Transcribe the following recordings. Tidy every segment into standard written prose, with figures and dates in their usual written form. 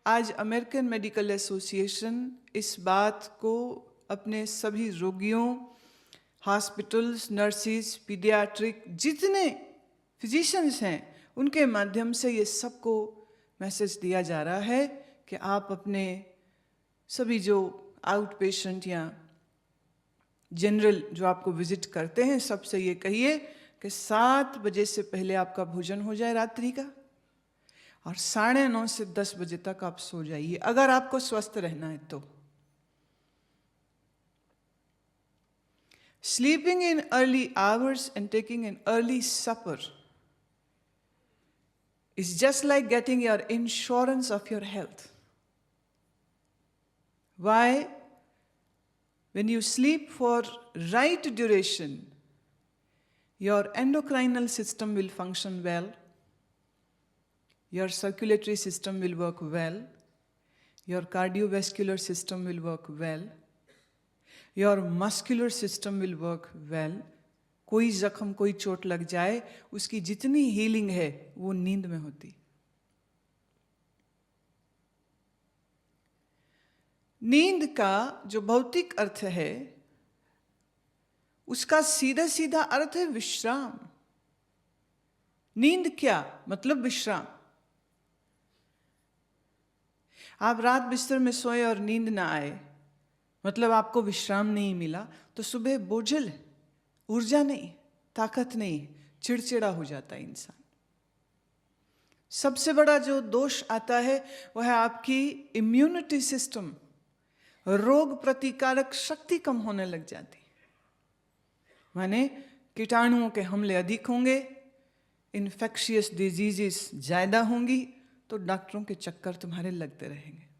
आज American medical association इस बात को अपने सभी रोगियों, हॉस्पिटल्स, नर्सिस, पीडियाट्रिक जितने फिजिशियंस हैं उनके माध्यम से ये सबको मैसेज दिया जा रहा है कि आप अपने सभी जो आउट पेशेंट या जनरल जो आपको विजिट करते हैं सबसे ये कहिए कि 7 बजे से पहले आपका भोजन हो जाए रात्रि का, और 9:30 से 10 बजे तक आप सो जाइए अगर आपको स्वस्थ रहना है तो। Sleeping in early hours and taking an early supper is just like getting your insurance of your health. Why? When you sleep for right duration, your endocrinal system will function well, your circulatory system will work well, your cardiovascular system will work well, your muscular system will work well. कोई जख्म, कोई चोट लग जाए, उसकी जितनी healing है वो नींद में होती। नींद का जो भौतिक अर्थ है उसका सीधा सीधा अर्थ है विश्राम। नींद क्या मतलब? विश्राम। आप रात बिस्तर में सोए और नींद ना आए मतलब आपको विश्राम नहीं मिला, तो सुबह बोझल है, ऊर्जा नहीं, ताकत नहीं, चिड़चिड़ा हो जाता है इंसान। सबसे बड़ा जो दोष आता है वह है आपकी इम्यूनिटी सिस्टम, रोग प्रतिकारक शक्ति कम होने लग जाती, माने कीटाणुओं के हमले अधिक होंगे, इन्फेक्शियस डिजीजेस ज्यादा होंगी, तो डॉक्टरों के चक्कर तुम्हारे लगते रहेंगे।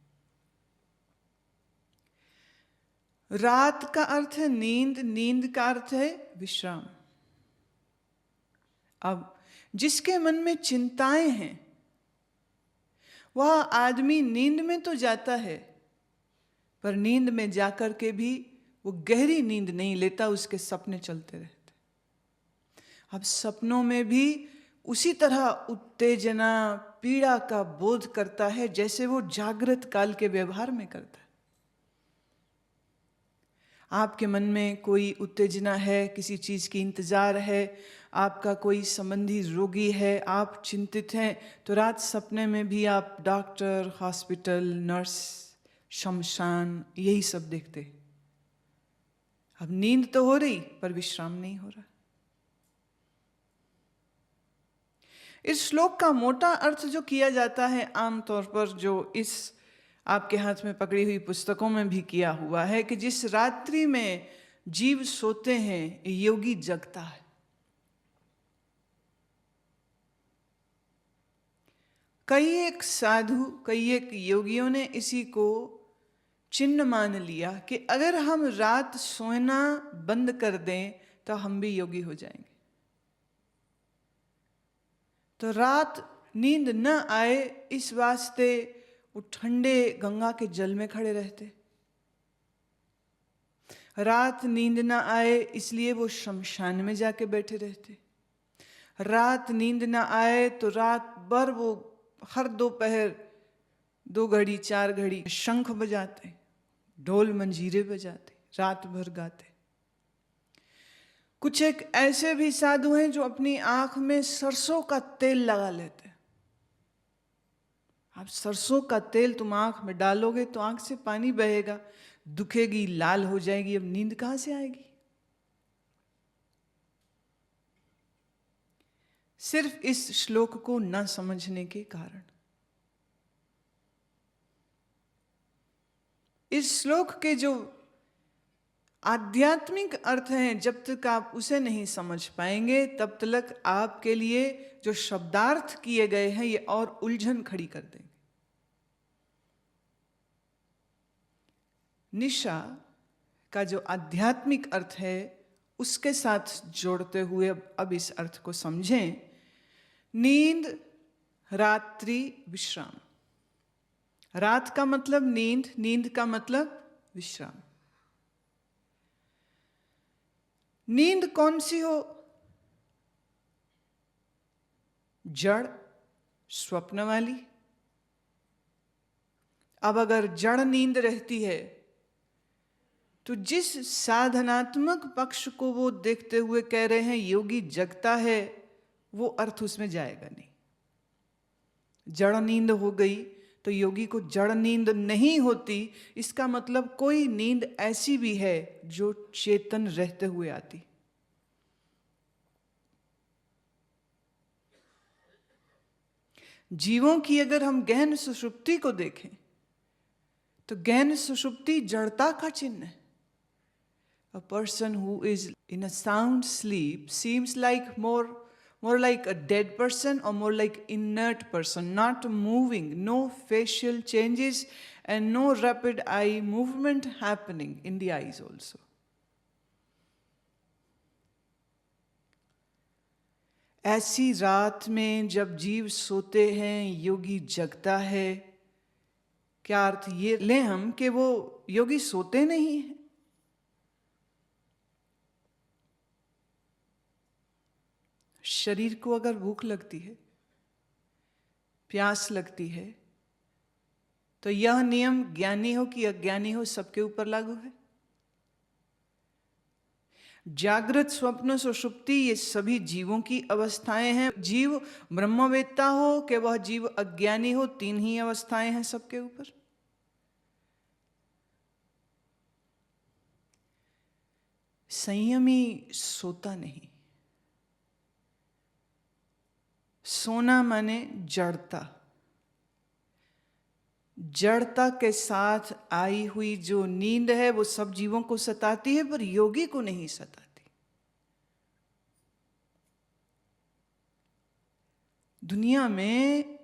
रात का अर्थ है नींद, नींद का अर्थ है विश्राम। अब जिसके मन में चिंताएं हैं वह आदमी नींद में तो जाता है, पर नींद में जाकर के भी वो गहरी नींद नहीं लेता, उसके सपने चलते रहते। अब सपनों में भी उसी तरह उत्तेजना, पीड़ा का बोध करता है जैसे वो जागृत काल के व्यवहार में करता है। आपके मन में कोई उत्तेजना है, किसी चीज़ की इंतज़ार है, आपका कोई संबंधी रोगी है, आप चिंतित हैं, तो रात सपने में भी आप डॉक्टर, हॉस्पिटल, नर्स, शमशान यही सब देखते। अब नींद तो हो रही पर विश्राम नहीं हो रहा। इस श्लोक का मोटा अर्थ जो किया जाता है आमतौर पर, जो इस आपके हाथ में पकड़ी हुई पुस्तकों में भी किया हुआ है, कि जिस रात्रि में जीव सोते हैं योगी जगता है। कई एक साधु, कई एक योगियों ने इसी को चिन्ह मान लिया कि अगर हम रात सोना बंद कर दें तो हम भी योगी हो जाएंगे। तो रात नींद न आए इस वास्ते वो ठंडे गंगा के जल में खड़े रहते। रात नींद न आए इसलिए वो शमशान में जाके बैठे रहते। रात नींद न आए तो रात भर वो हर दोपहर 2 घड़ी 4 घड़ी शंख बजाते, ढोल मंजीरे बजाते, रात भर गाते। कुछ एक ऐसे भी साधु हैं जो अपनी आंख में सरसों का तेल लगा लेते। आप सरसों का तेल तुम आंख में डालोगे तो आंख से पानी बहेगा, दुखेगी, लाल हो जाएगी, अब नींद कहां से आएगी? सिर्फ इस श्लोक को न समझने के कारण। इस श्लोक के जो आध्यात्मिक अर्थ हैं, जब तक आप उसे नहीं समझ पाएंगे तब तक आपके लिए जो शब्दार्थ किए गए हैं ये और उलझन खड़ी कर देंगे। निशा का जो आध्यात्मिक अर्थ है उसके साथ जोड़ते हुए अब इस अर्थ को समझें। नींद, रात्रि, विश्राम। रात का मतलब नींद, नींद का मतलब विश्राम। नींद कौन सी हो? जड़, स्वप्न वाली, अब अगर जड़ नींद रहती है तो जिस साधनात्मक पक्ष को वो देखते हुए कह रहे हैं योगी जगता है, वो अर्थ उसमें जाएगा नहीं। जड़ नींद हो गई तो योगी को जड़ नींद नहीं होती, इसका मतलब कोई नींद ऐसी भी है जो चेतन रहते हुए आती। जीवों की अगर हम गहन सुषुप्ति को देखें तो गहन सुषुप्ति जड़ता का चिन्ह है। A person who is in a sound sleep seems like more like a dead person or more like inert person, not moving, no facial changes and no rapid eye movement happening in the eyes also. ऐसी रात में जब जीव सोते हैं योगी जगता है, क्या अर्थ ये लें हम कि वो योगी सोते नहीं हैं? शरीर को अगर भूख लगती है, प्यास लगती है, तो यह नियम ज्ञानी हो कि अज्ञानी हो सबके ऊपर लागू है। जागृत, स्वप्न, सुषुप्ति ये सभी जीवों की अवस्थाएं हैं। जीव ब्रह्मवेत्ता हो कि वह जीव अज्ञानी हो, तीन ही अवस्थाएं हैं सबके ऊपर। संयमी सोता नहीं। सोना माने जड़ता। जड़ता के साथ आई हुई जो नींद है वो सब जीवों को सताती है, पर योगी को नहीं सताती। दुनिया में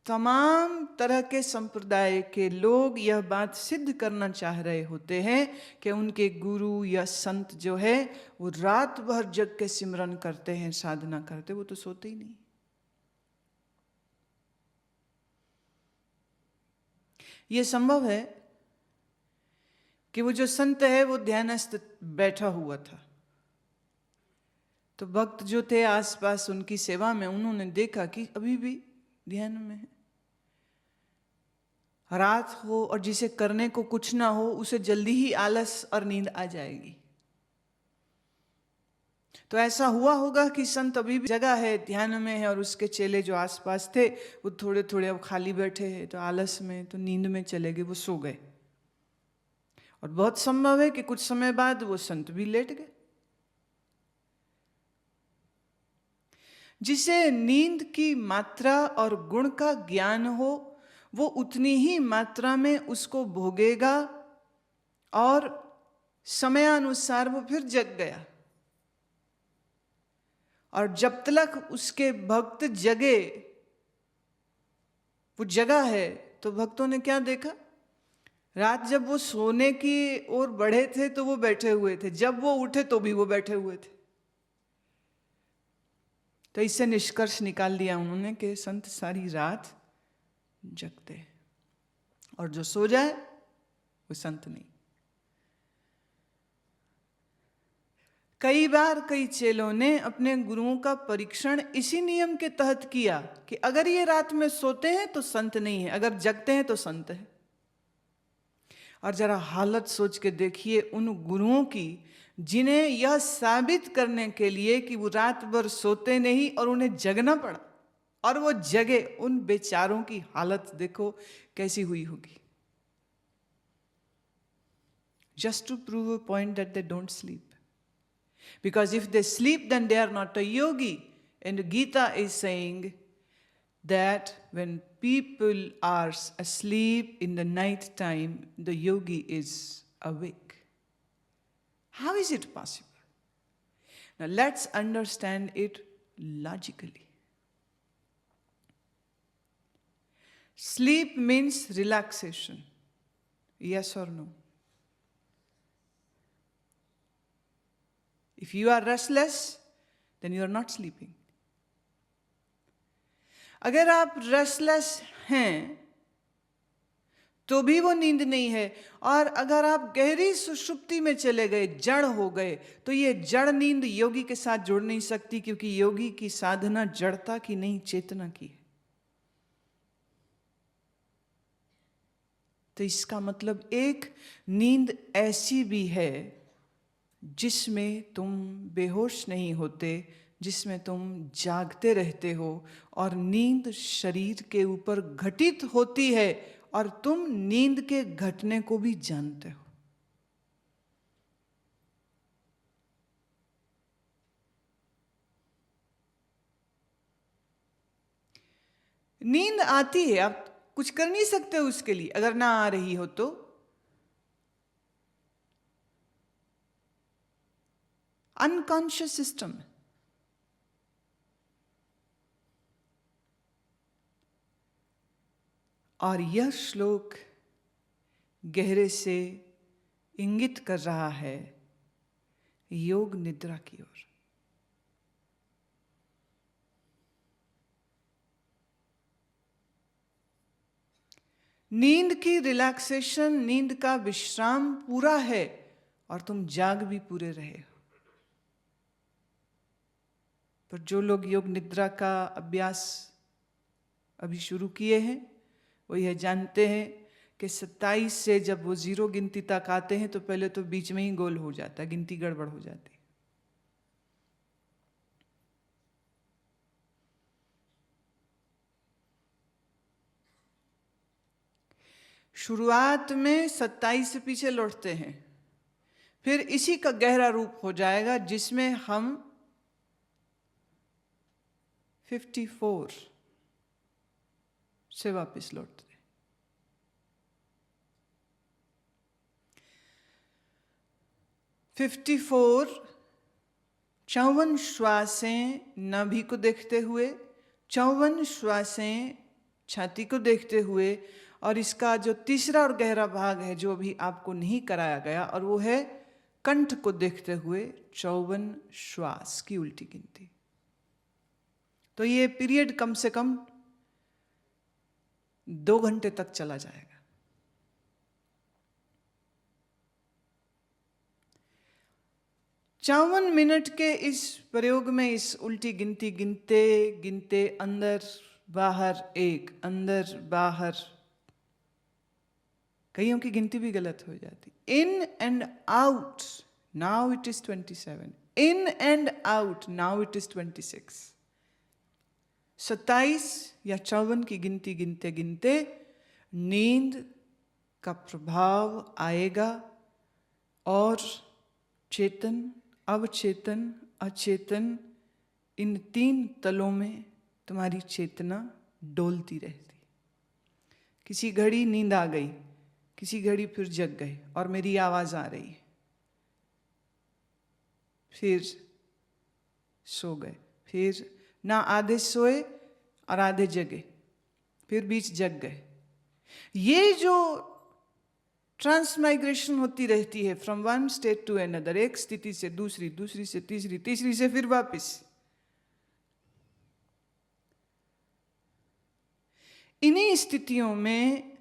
तमाम तरह के संप्रदाय के लोग यह बात सिद्ध करना चाह रहे होते हैं कि उनके गुरु या संत जो है वो रात भर जग के सिमरन करते हैं, साधना करते, वो तो सोते ही नहीं। ये संभव है कि वो जो संत है वो ध्यानस्थ बैठा हुआ था, तो भक्त जो थे आसपास उनकी सेवा में, उन्होंने देखा कि अभी भी ध्यान में है। रात हो और जिसे करने को कुछ ना हो उसे जल्दी ही आलस और नींद आ जाएगी। तो ऐसा हुआ होगा कि संत अभी भी जगह है, ध्यान में है, और उसके चेले जो आसपास थे वो थोड़े थोड़े अब खाली बैठे हैं, तो आलस में, तो नींद में चले गए, वो सो गए। और बहुत संभव है कि कुछ समय बाद वो संत भी लेट गए। जिसे नींद की मात्रा और गुण का ज्ञान हो वो उतनी ही मात्रा में उसको भोगेगा और समयानुसार वो फिर जग गया। और जब तक उसके भक्त जगे, वो जगा है, तो भक्तों ने क्या देखा? रात जब वो सोने की ओर बढ़े थे तो वो बैठे हुए थे, जब वो उठे तो भी वो बैठे हुए थे। तो इससे निष्कर्ष निकाल दिया उन्होंने कि संत सारी रात जगते, और जो सो जाए वो संत नहीं। कई बार कई चेलों ने अपने गुरुओं का परीक्षण इसी नियम के तहत किया कि अगर ये रात में सोते हैं तो संत नहीं है, अगर जगते हैं तो संत है। और जरा हालत सोच के देखिए उन गुरुओं की जिन्हें यह साबित करने के लिए कि वो रात भर सोते नहीं और उन्हें जगना पड़ा, और वो जगे, उन बेचारों की हालत देखो कैसी हुई होगी। Just to prove a point that they don't sleep. Because if they sleep, then they are not a yogi. And Gita is saying that when people are asleep in the night time, the yogi is awake. How is it possible? Now let's understand it logically. Sleep means relaxation. Yes or no? If you are restless, then you are not sleeping. अगर आप restless हैं तो भी वो नींद नहीं है, और अगर आप गहरी सुषुप्ति में चले गए, जड़ हो गए, तो ये जड़ नींद योगी के साथ जुड़ नहीं सकती, क्योंकि योगी की साधना जड़ता की नहीं, चेतना की है। तो इसका मतलब एक नींद ऐसी भी है जिसमें तुम बेहोश नहीं होते, जिसमें तुम जागते रहते हो, और नींद शरीर के ऊपर घटित होती है और तुम नींद के घटने को भी जानते हो। नींद आती है, आप कुछ कर नहीं सकते उसके लिए, अगर ना आ रही हो तो। Unconscious system. और यह श्लोक गहरे से इंगित कर रहा है योग निद्रा की ओर। नींद की रिलैक्सेशन, नींद का विश्राम पूरा है और तुम जाग भी पूरे रहे हो। पर जो लोग योग निद्रा का अभ्यास अभी शुरू किए हैं वो यह जानते हैं कि 27 से जब वो 0 गिनती तक आते हैं तो पहले तो बीच में ही गोल हो जाता है, गिनती गड़बड़ हो जाती है। शुरुआत में 27 से पीछे लौटते हैं, फिर इसी का गहरा रूप हो जाएगा जिसमें हम 54 से वापस लौटते हैं। 54 54 श्वासें नाभि को देखते हुए, 54 श्वासें छाती को देखते हुए, और इसका जो तीसरा और गहरा भाग है जो अभी आपको नहीं कराया गया, और वो है कंठ को देखते हुए 54 श्वास की उल्टी गिनती। तो ये पीरियड कम से कम 2 घंटे तक चला जाएगा। चौवन मिनट के इस प्रयोग में, इस उल्टी गिनती गिनते गिनते अंदर बाहर एक, अंदर बाहर, कईयों की गिनती भी गलत हो जाती। In and out, now it is 27। In and out, now it is 26। 27 या 54 की गिनती गिनते गिनते नींद का प्रभाव आएगा और चेतन, अवचेतन, अचेतन, इन 3 तलों में तुम्हारी चेतना डोलती रहती। किसी घड़ी नींद आ गई, किसी घड़ी फिर जग गए और मेरी आवाज आ रही है, फिर सो गए, फिर ना आधे सोए और आधे जगे, फिर बीच जग गए। ये जो ट्रांसमाइग्रेशन होती रहती है from one state to another, एक स्थिति से दूसरी, दूसरी से तीसरी, तीसरी से फिर वापस, इन्हीं स्थितियों में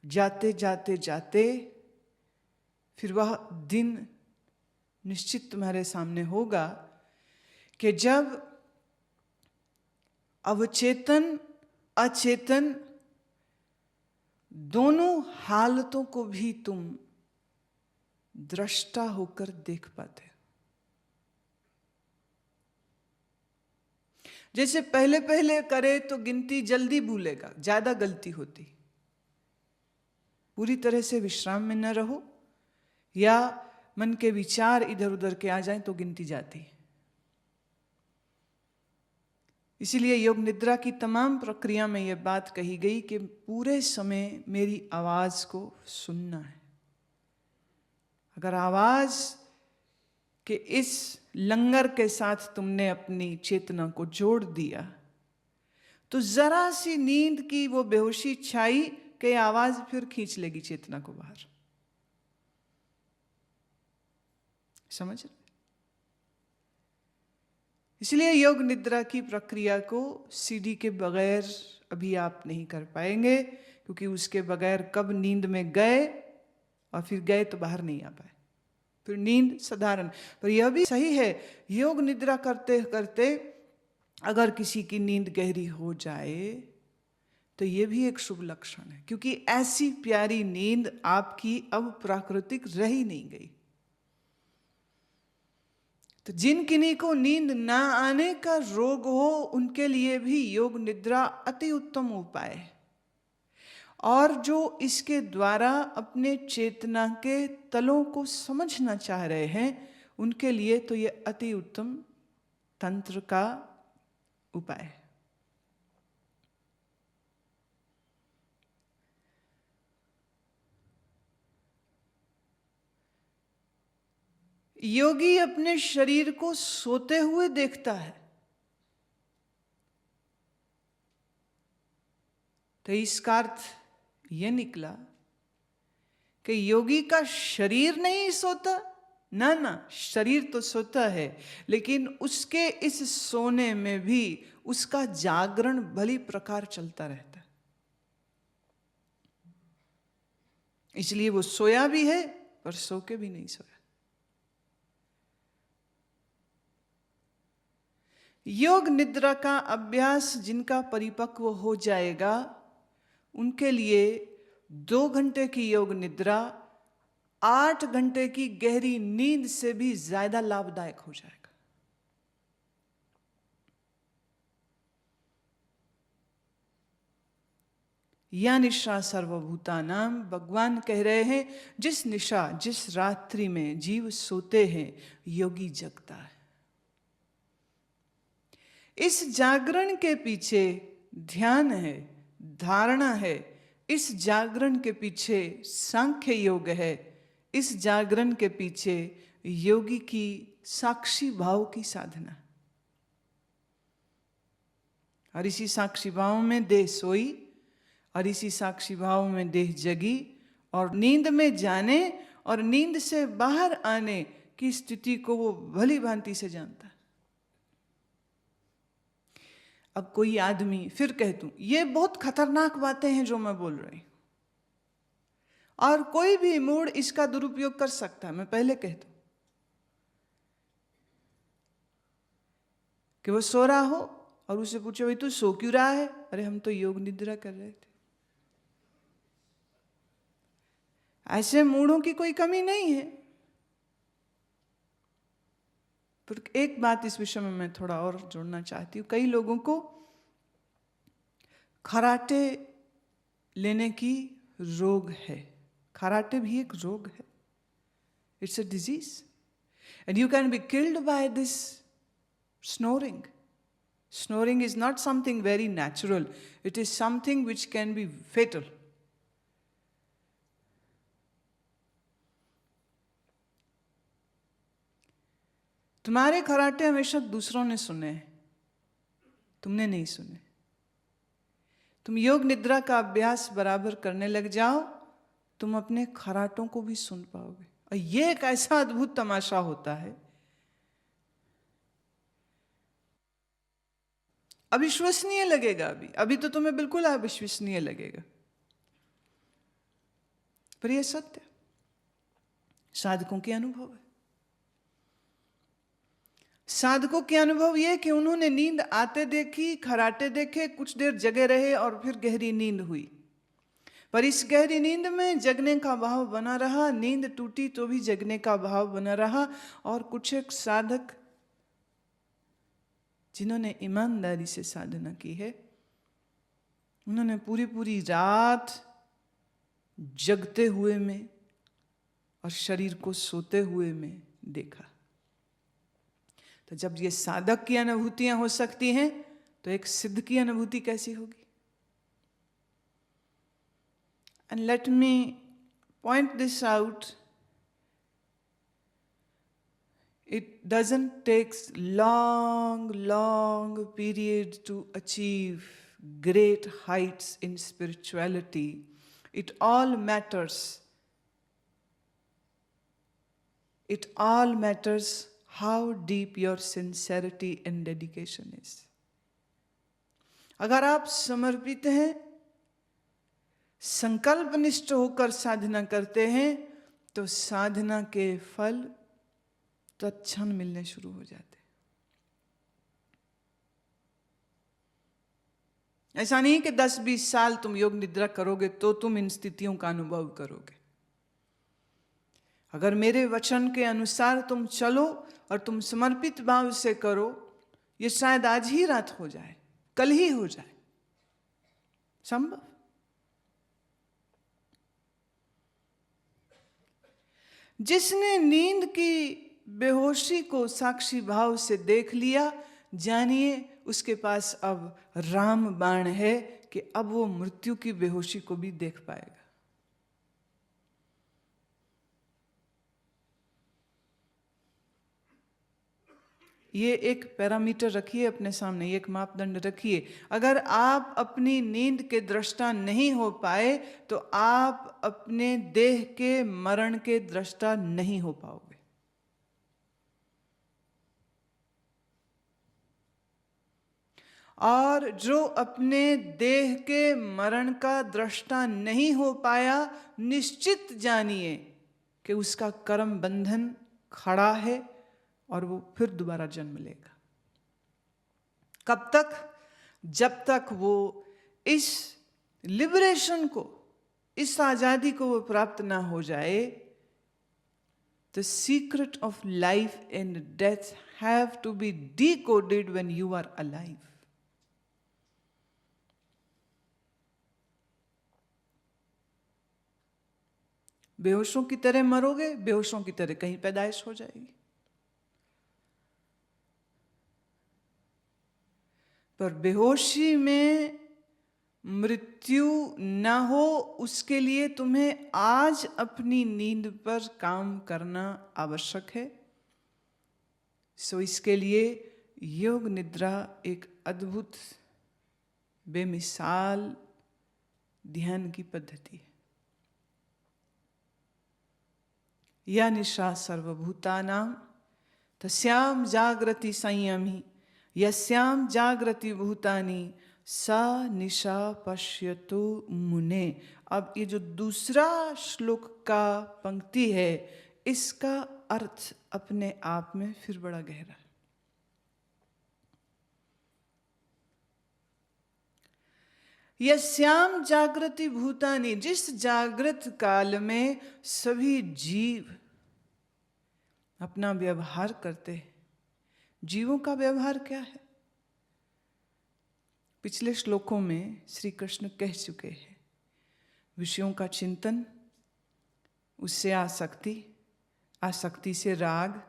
जाते जाते जाते फिर वह दिन निश्चित तुम्हारे सामने होगा कि जब अवचेतन अचेतन दोनों हालतों को भी तुम दृष्टा होकर देख पाते हो। जैसे पहले पहले करे तो गिनती जल्दी भूलेगा, ज्यादा गलती होती। पूरी तरह से विश्राम में न रहो या मन के विचार इधर उधर के आ जाएं तो गिनती जाती है। इसीलिए योग निद्रा की तमाम प्रक्रिया में यह बात कही गई कि पूरे समय मेरी आवाज को सुनना है। अगर आवाज के इस लंगर के साथ तुमने अपनी चेतना को जोड़ दिया तो जरा सी नींद की वो बेहोशी छाई कि आवाज फिर खींच लेगी चेतना को बाहर। समझ रहे? इसलिए योग निद्रा की प्रक्रिया को सीढ़ी के बगैर अभी आप नहीं कर पाएंगे, क्योंकि उसके बगैर कब नींद में गए और फिर गए तो बाहर नहीं आ पाए, फिर नींद साधारण। पर यह भी सही है, योग निद्रा करते करते अगर किसी की नींद गहरी हो जाए तो ये भी एक शुभ लक्षण है, क्योंकि ऐसी प्यारी नींद आपकी अब प्राकृतिक रह ही नहीं गई। तो जिन किन्हीं को नींद ना आने का रोग हो, उनके लिए भी योग निद्रा अति उत्तम उपाय है। और जो इसके द्वारा अपने चेतना के तलों को समझना चाह रहे हैं, उनके लिए तो ये अति उत्तम तंत्र का उपाय है। योगी अपने शरीर को सोते हुए देखता है, तो इसका अर्थ यह निकला कि योगी का शरीर नहीं सोता। ना ना, शरीर तो सोता है, लेकिन उसके इस सोने में भी उसका जागरण भली प्रकार चलता रहता है। इसलिए वो सोया भी है पर सो के भी नहीं सोया। योग निद्रा का अभ्यास जिनका परिपक्व हो जाएगा, उनके लिए 2 घंटे की योग निद्रा 8 घंटे की गहरी नींद से भी ज्यादा लाभदायक हो जाएगा। या निशा सर्वभूतानां, भगवान कह रहे हैं, जिस निशा, जिस रात्रि में जीव सोते हैं, योगी जगता है। इस जागरण के पीछे ध्यान है, धारणा है। इस जागरण के पीछे सांख्य योग है। इस जागरण के पीछे योगी की साक्षी भाव की साधना। और इसी साक्षी भाव में देह सोई, और इसी साक्षी भाव में देह जगी, और नींद में जाने और नींद से बाहर आने की स्थिति को वो भली भांति से जानता है। अब कोई आदमी, फिर कह दूं, ये बहुत खतरनाक बातें हैं जो मैं बोल रही हूं, और कोई भी मूड इसका दुरुपयोग कर सकता है। मैं पहले कह दूं कि वो सो रहा हो और उसे पूछे, भाई तू सो क्यों रहा है? अरे हम तो योग निद्रा कर रहे थे। ऐसे मूडों की कोई कमी नहीं है। पर एक बात इस विषय में मैं थोड़ा और जोड़ना चाहती हूँ। कई लोगों को खराटे लेने की रोग है। खराटे भी एक रोग है। It's a disease and you can be killed by this snoring. Snoring is not something very natural. It is something which can be fatal. तुम्हारे खराटे हमेशा दूसरों ने सुने हैं, तुमने नहीं सुने। तुम योग निद्रा का अभ्यास बराबर करने लग जाओ, तुम अपने खराटों को भी सुन पाओगे। और यह एक ऐसा अद्भुत तमाशा होता है, अविश्वसनीय लगेगा। अभी तो तुम्हें बिल्कुल अविश्वसनीय लगेगा, पर यह सत्य साधकों के अनुभव है। साधकों के अनुभव यह कि उन्होंने नींद आते देखी, खराटे देखे, कुछ देर जगे रहे और फिर गहरी नींद हुई। पर इस गहरी नींद में जगने का भाव बना रहा, नींद टूटी तो भी जगने का भाव बना रहा। और कुछ एक साधक जिन्होंने ईमानदारी से साधना की है, उन्होंने पूरी पूरी रात जगते हुए में और शरीर को सोते हुए में देखा। तो जब ये साधक की अनुभूतियां हो सकती हैं, तो एक सिद्ध की अनुभूति कैसी होगी? And let me point this out. It doesn't take long period to achieve great heights in spirituality. It all matters. It all matters how deep your sincerity and dedication is. अगर आप समर्पित हैं, संकल्पनिष्ठ होकर साधना करते हैं, तो साधना के फल तत्क्षण मिलने शुरू हो जाते। ऐसा नहीं कि 10-20 साल तुम योग निद्रा करोगे तो तुम इन स्थितियों का अनुभव करोगे। अगर मेरे वचन के अनुसार तुम चलो और तुम समर्पित भाव से करो, ये शायद आज ही रात हो जाए, कल ही हो जाए, संभव। जिसने नींद की बेहोशी को साक्षी भाव से देख लिया, जानिए उसके पास अब राम बाण है कि अब वो मृत्यु की बेहोशी को भी देख पाएगा। ये एक पैरामीटर रखिए अपने सामने, एक मापदंड रखिए। अगर आप अपनी नींद के दृष्टा नहीं हो पाए तो आप अपने देह के मरण के दृष्टा नहीं हो पाओगे। और जो अपने देह के मरण का दृष्टा नहीं हो पाया, निश्चित जानिए कि उसका कर्म बंधन खड़ा है और वो फिर दोबारा जन्म लेगा। कब तक? जब तक वो इस लिबरेशन को, इस आजादी को वो प्राप्त ना हो जाए। The secret of life and death have to be decoded when you are alive. बेहोशों की तरह मरोगे, बेहोशों की तरह कहीं पैदाइश हो जाएगी। पर बेहोशी में मृत्यु न हो, उसके लिए तुम्हें आज अपनी नींद पर काम करना आवश्यक है। सो इसके लिए योग निद्रा एक अद्भुत, बेमिसाल ध्यान की पद्धति है। या निशा सर्वभूतानां तस्याम जागृति संयमी यस्याम जागृति भूतानि सा निशा पश्यतु मुने। अब ये जो दूसरा श्लोक का पंक्ति है, इसका अर्थ अपने आप में फिर बड़ा गहरा है। यस्याम जागृति भूतानि, जिस जागृत काल में सभी जीव अपना व्यवहार करते हैं। जीवों का व्यवहार क्या है? पिछले श्लोकों में श्री कृष्ण कह चुके हैं। विषयों का चिंतन, उससे आसक्ति, आसक्ति से राग,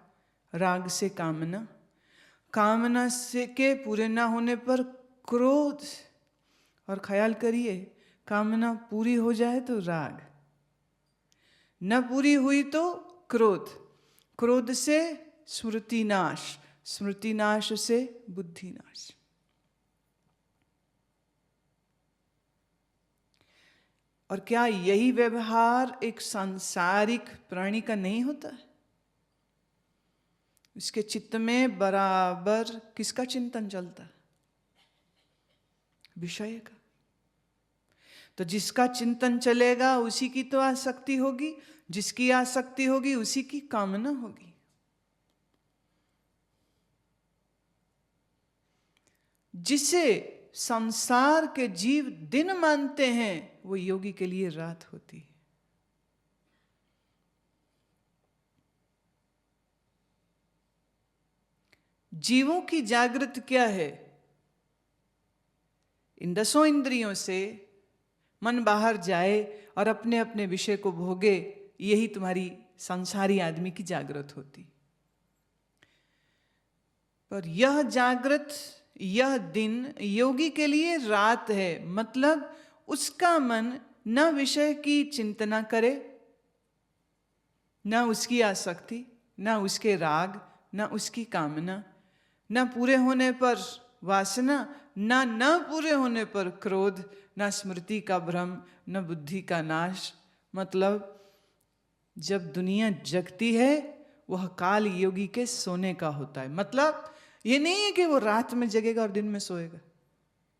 राग से कामना, कामना से के पूरे ना होने पर क्रोध, और ख्याल करिए कामना पूरी हो जाए तो राग, न पूरी हुई तो क्रोध, क्रोध से स्मृति नाश, स्मृति नाश से बुद्धि नाश। और क्या यही व्यवहार एक सांसारिक प्राणी का नहीं होता है? उसके चित्त में बराबर किसका चिंतन चलता है? विषय का। तो जिसका चिंतन चलेगा उसी की तो आसक्ति होगी, जिसकी आसक्ति होगी उसी की कामना होगी। जिसे संसार के जीव दिन मानते हैं, वो योगी के लिए रात होती है। जीवों की जागृत क्या है? इन 10 इंद्रियों से मन बाहर जाए और अपने अपने विषय को भोगे, यही तुम्हारी संसारी आदमी की जागृत होती। पर यह जागृत, यह दिन योगी के लिए रात है। मतलब उसका मन न विषय की चिंतना करे, न उसकी आसक्ति, न उसके राग, न उसकी कामना, न पूरे होने पर वासना, न पूरे होने पर क्रोध, न स्मृति का भ्रम, न बुद्धि का नाश। मतलब जब दुनिया जगती है वह काल योगी के सोने का होता है। मतलब ये नहीं है कि वो रात में जगेगा और दिन में सोएगा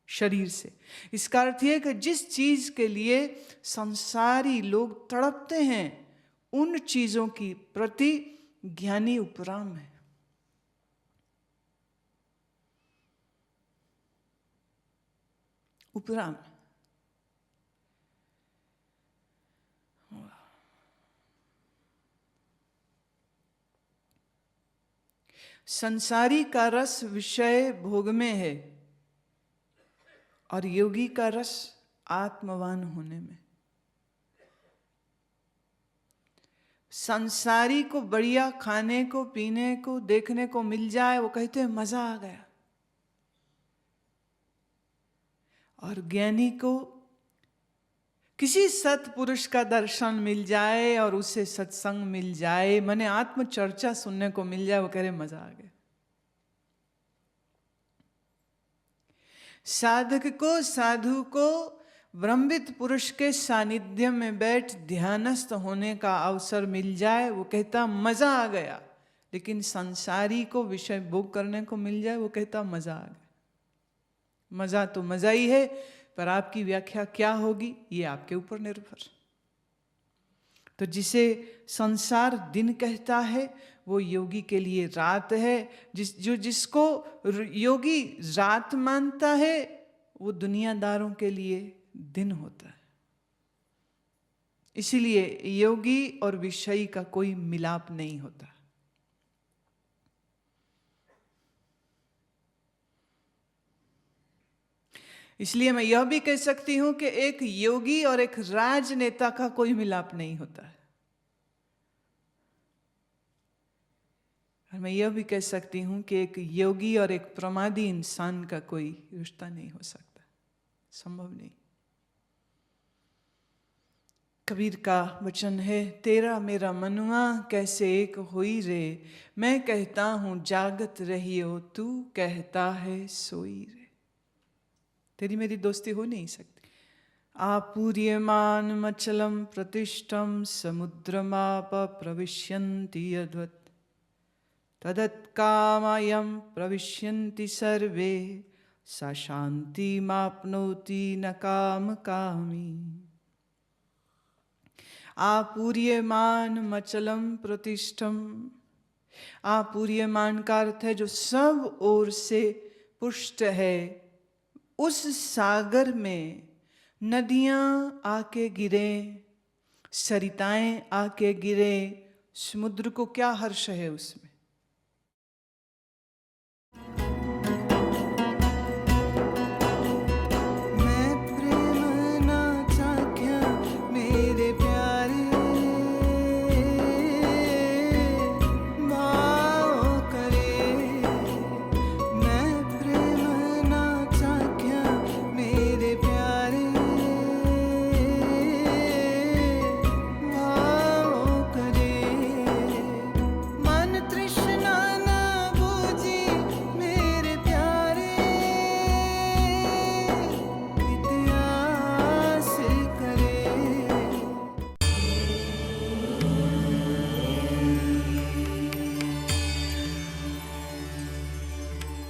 शरीर से। इसका अर्थ यह कि जिस चीज के लिए संसारी लोग तड़पते हैं, उन चीजों की प्रति ज्ञानी उपराम है। उपरा में। संसारी का रस विषय भोग में है और योगी का रस आत्मवान होने में। संसारी को बढ़िया खाने को, पीने को, देखने को मिल जाए, वो कहते हैं मजा आ गया। और ज्ञानी को किसी सत्पुरुष का दर्शन मिल जाए और उससे सत्संग मिल जाए, माने आत्मचर्चा सुनने को मिल जाए, वो कह रहे मजा आ गया। साधक को, साधु को ब्रह्मविद पुरुष के सानिध्य में बैठ ध्यानस्थ होने का अवसर मिल जाए, वो कहता मजा आ गया। लेकिन संसारी को विषय भोग करने को मिल जाए, वो कहता मजा आ गया। मजा तो मजा ही है, पर आपकी व्याख्या क्या होगी ये आपके ऊपर निर्भर। तो जिसे संसार दिन कहता है वो योगी के लिए रात है। जिसको योगी रात मानता है वो दुनियादारों के लिए दिन होता है। इसीलिए योगी और विषयी का कोई मिलाप नहीं होता। इसलिए मैं यह भी कह सकती हूं कि एक योगी और एक राजनेता का कोई मिलाप नहीं होता है। और मैं यह भी कह सकती हूं कि एक योगी और एक प्रमादी इंसान का कोई रिश्ता नहीं हो सकता, संभव नहीं। कबीर का वचन है, तेरा मेरा मनुआ कैसे एक होई रे, मैं कहता हूं जागत रहियो, तू कहता है सोई रे। तेरी मेरी दोस्ती हो नहीं सकती। आपूर्यमान मचलम प्रतिष्ठम समुद्रमाप प्रविश्यन्ति यद्वत् तदत्कामयं प्रविश्यन्ति सर्वे, सा शान्तिमाप्नोति न कामकामी। आपूर्यमान मचलम प्रतिष्ठम। आपूर्यमान का अर्थ है जो सब ओर से पुष्ट है। उस सागर में नदियां आके गिरे, सरिताएं आके गिरे, समुद्र को क्या हर्ष है उसमें।